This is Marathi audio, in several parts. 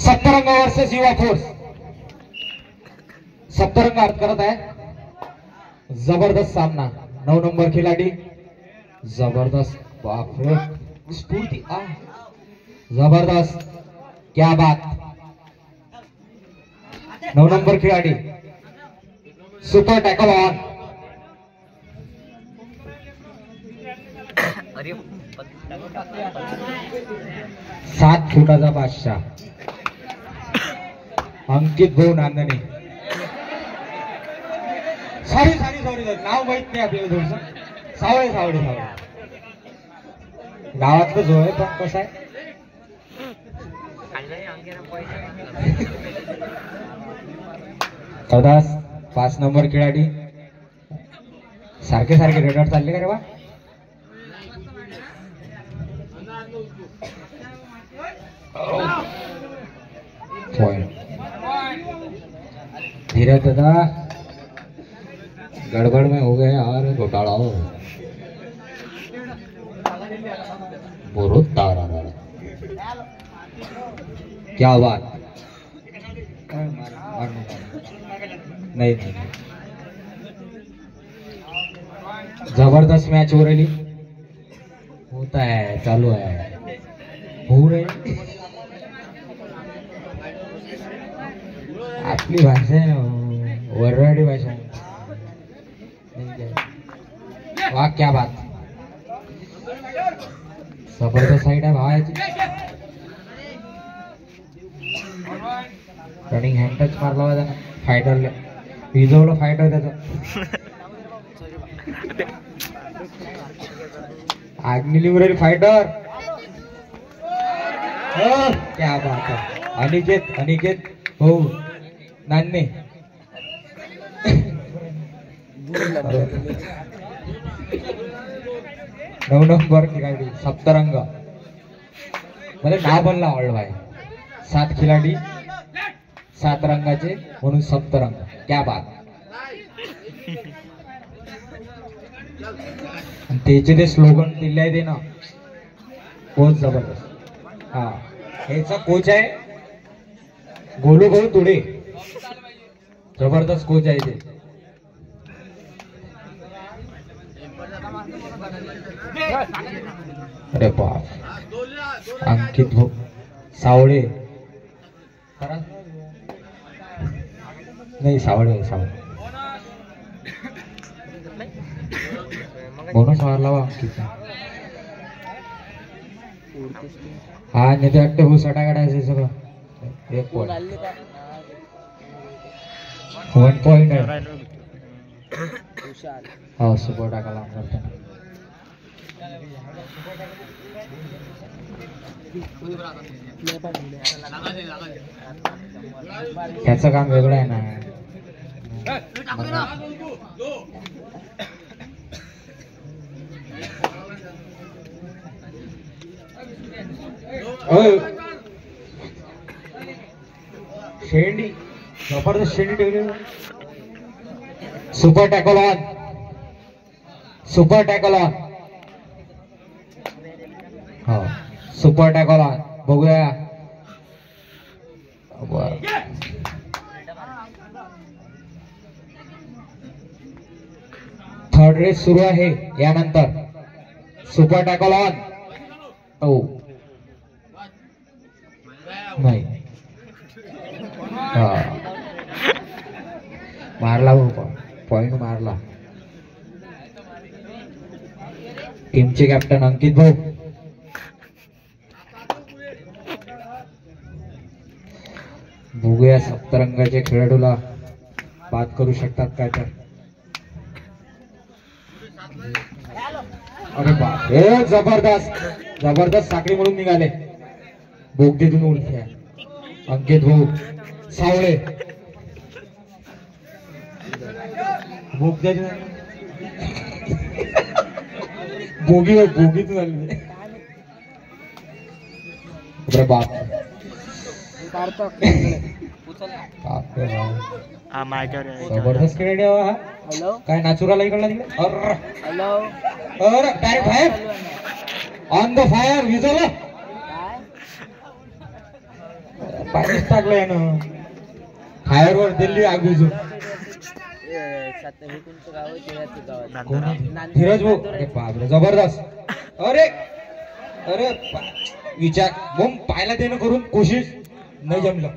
सप्तरंग वर्सेस युवा फोर्स. सप्तरंग अर्थ करत आहे. जबरदस्त सामना. 9 नंबर खिलाडी. जबरदस्त. बापरे स्फूर्ती. जबरदस्त. क्या बात. 9 number Khiladi. Super tackle on. 7 फुटाचा बादशाह अंकित भाऊ नांदणे. सॉरी नाव माहित नाही आपल्याला. थोडस सावळे गावातलं जो आहे पण कसं आहे. दास 5 नंबर खिलाडी. सारखे रेडर चालले का रे बा. धीरज दादा गड़बड़ में हो गए और घोटाला हो. तारा क्या बात. नहीं जबरदस्त मैच हो रही. होता है चालू है हो रही. आपली भाषा आहे वरवाडी भाषा. वाह क्या बात. जबरदस्त साईड आहे भावाची. रनिंग हँड टच मारला होता ना फायटरला. विजवलं फायटर त्याचं. आग्नेली उरेल फायटर. क्या बात है. अनिकेत हो नान्ने. 9 नंबर खिलाडी सप्तरंग. मला नाव पण आवडलं आहे. 7 खिलाडी 7 रंगाचे म्हणून सप्तरंग. क्या बात. त्याचे ते स्लोगन दिले आहे ते ना बहुत जबरदस्त. हा याचा कोच आहे गोलू भाऊ तुडे. जबरदस्त कोच आहे ते. अरे बाप. अंकित भाऊ सावळे. नाही सावळे बोनस मारला वा अंकित. हा नाही ते वाटतं हो सटा काढायचं सगळं. 1 पॉइंट आहे. हा सुपर टाकायला करताना. त्याचं काम वेगळं आहे ना. शेंडी जबरदस्त शेंडी ठेवली. Super tackle on. Super tackle on. हो सुपर टॅकल ऑन. बघूया. थर्ड रेस सुरू आहे यानंतर. Super tackle on. हो नाही मारला पॉइंट मारला. टीमचे कॅप्टन अंकित भाऊ. बघूया सप्तरंगाच्या खेळाडूला बाद करू शकतात काय तर. अरे बाप हे जबरदस्त साखळी म्हणून निघाले. बोगदेतून उलट्या. अंकित भाऊ सावळे बोगीतून आले. अरे बाप. जबरदस्त खेळ हा. काय नाचुराला इकडला तिकडे. Direct fire on the fire. विजवलं पाणीच टाकलं यानं फायरवर दिल्ली आगुजून धीरज भाऊ अरे बापरे जबरदस्त अरे अरे विचार बोम पायला देणं करून कोशिश नाही जमलं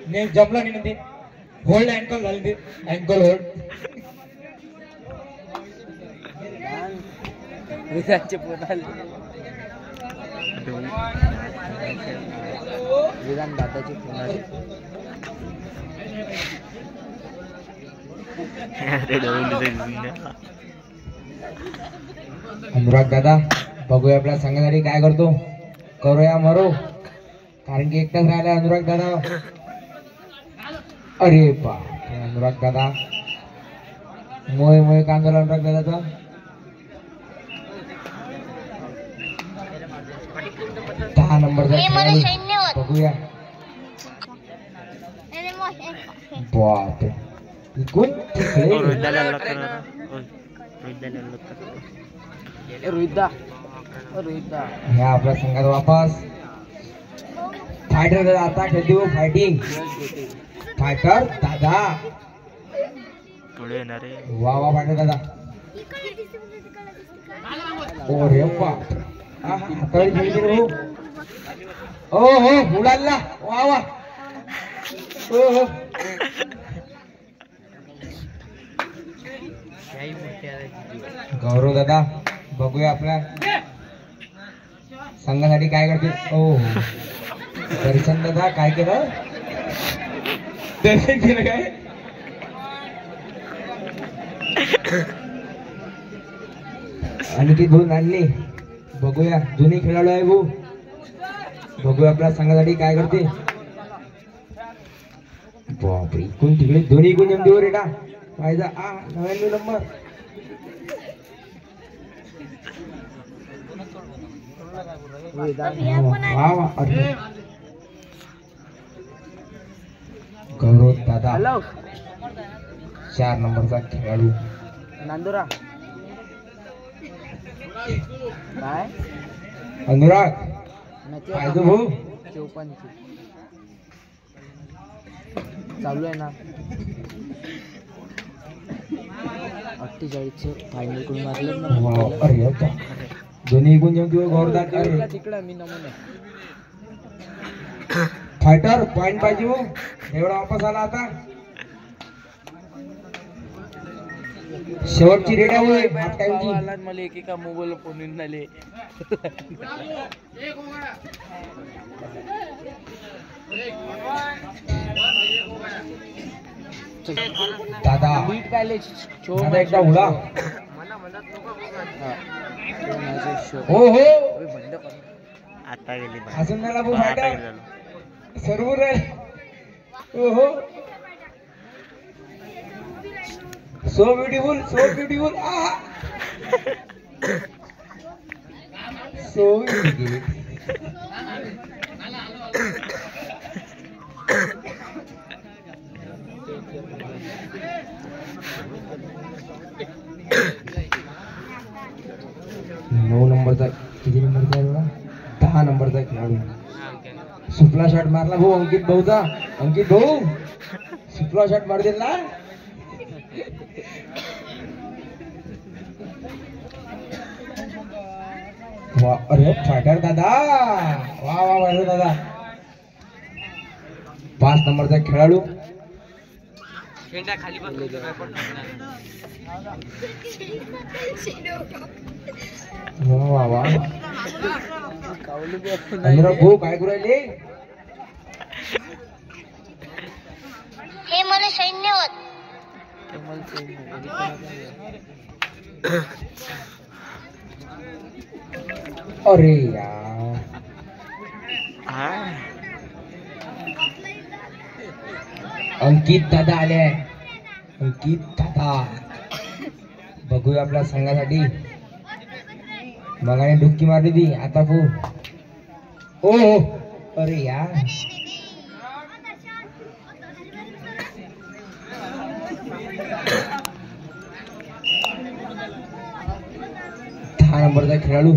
नाही जमलं नाही ते होल्ड अँकल झालं ते अँकल होल्ड विधान दादाची अनुराग दादा बघूया आपल्या संघासाठी काय करतो करूया मरो कारण की एकटाच राहिला अनुराग दादा अरे बाप अनुराग दादा मोय मोय कांदला अनुराग दादाचा दहा नंबरचा बघूया बाप इकून ह्या आपल्या संघात वापस फायटर दादा आता खेळतो फायटिंग फायटर दादा वा वा फायटर दादा ओ रे बाप हाताळी खेळली हो ओ हो उडाला वा वा ओ हो गौरव दादा बघूया आपल्या संघासाठी काय करते ओ दर्शन दादा काय केलं दर्शन केलं काय आणि ती दोन आणली बघूया जुनी खेळाडू आहे भाऊ बघूया आपल्या संघासाठी काय करते बापरे इकडून तिकडे दोन्ही इकडून जमते रे का पाहिजे 99 नंबर गौरव दादा 4 नंबरचा खेळाडू नांदुरा काय अनुराग पाहिजे भाऊ 54 चालू आहे ना 48 फायनल करून मारले ना अरे दोन्ही इकडून जमतो गौरव दादा तिकडे मी नमुने फायटर पॉइंट पाहिजे हो एवढा वापस आला आता शेवटची रेड आहे हाफ टाइमची मला एकेका मोबाईल फोन येऊन आले दादा बीट कायले दादा एकदा उडा हो हो आता गेली हसून झाला भाऊ फायटर सर्व रे ओहो सो ब्युटिफुल सो ब्युटिफुल 9 नंबरचा किती नंबरचा आहे बघा 10 नंबरचा खेळाडू सुपला शॉट मारला भाऊ अंकित भाऊ सुपला शॉट मार दिला वा अरे फायटर दादा वा वा वा दादा 5 नंबरचा खेळाडू खाली वा वा वा अनुराग भाऊ काय करू राहिले हे मला सैन्य होत अरे यार अंकित दादा आले अंकित दादा बघूया आपल्या संघासाठी मगाने डुबकी मारली ती आता ओ अरे यार दहा नंबरचा खेळाडू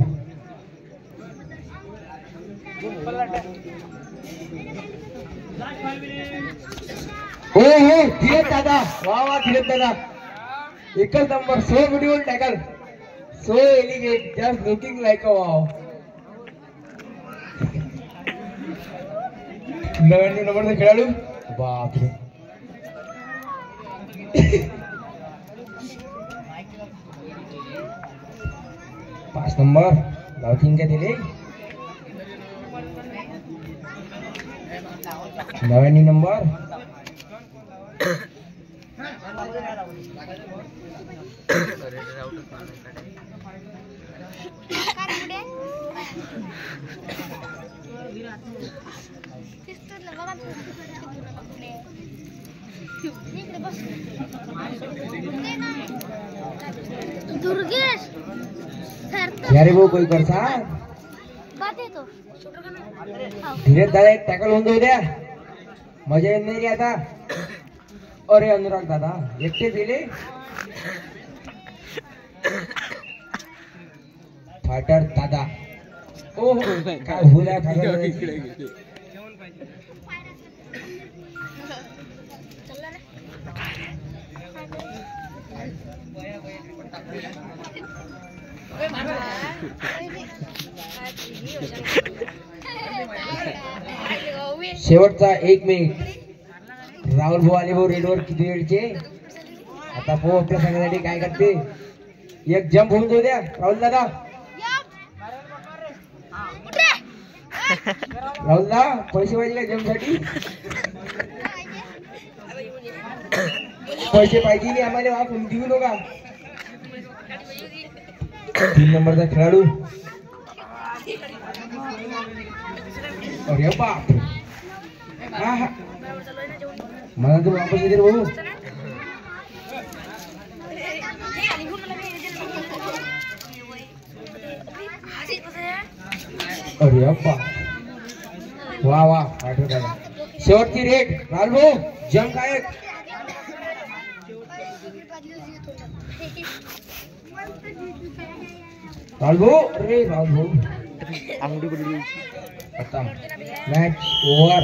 हो हो धीरज दादा, वा वा धीरज दादा, एकच number. So beautiful tackle, so elegant, just looking like a wow. 99 नंबरचा खेळाडू, बापरे. पाच नंबर लावतीन का दिले. 99 नंबर. दुर्गेश अरे भाऊ कोई करसा बात येतो. धीरज दादा एक टॅकल होऊन जाऊ द्या, मजा येत नाही रे आता. अरे अनुराग दादा एकटे दिले. फाटर दादा, ओ काय हुल्या शेवटचा 1 मिनिट. राहुल भाऊ आले भाऊ रेडवर किती वेळचे. आता भाऊ आपल्या संघासाठी काय करते. एक जंप होऊन जाऊ द्या राहुल दादा. राहुल दादा पैसे पाहिजे का जंप साठी. पैसे पाहिजे नाही आम्हाला, वा कोणी देऊ नका. 3 नंबरचा खेळाडू. अरे बाप, हा हा मला तर वापस येते भाऊ. अरे बाप, वा वा आठवत आला. शेवटची रेट राहुल भाऊ, जंप काय. राहुल भाऊ, अरे राहुल भाऊ अंगठी पडली. आता मॅच ओव्हर.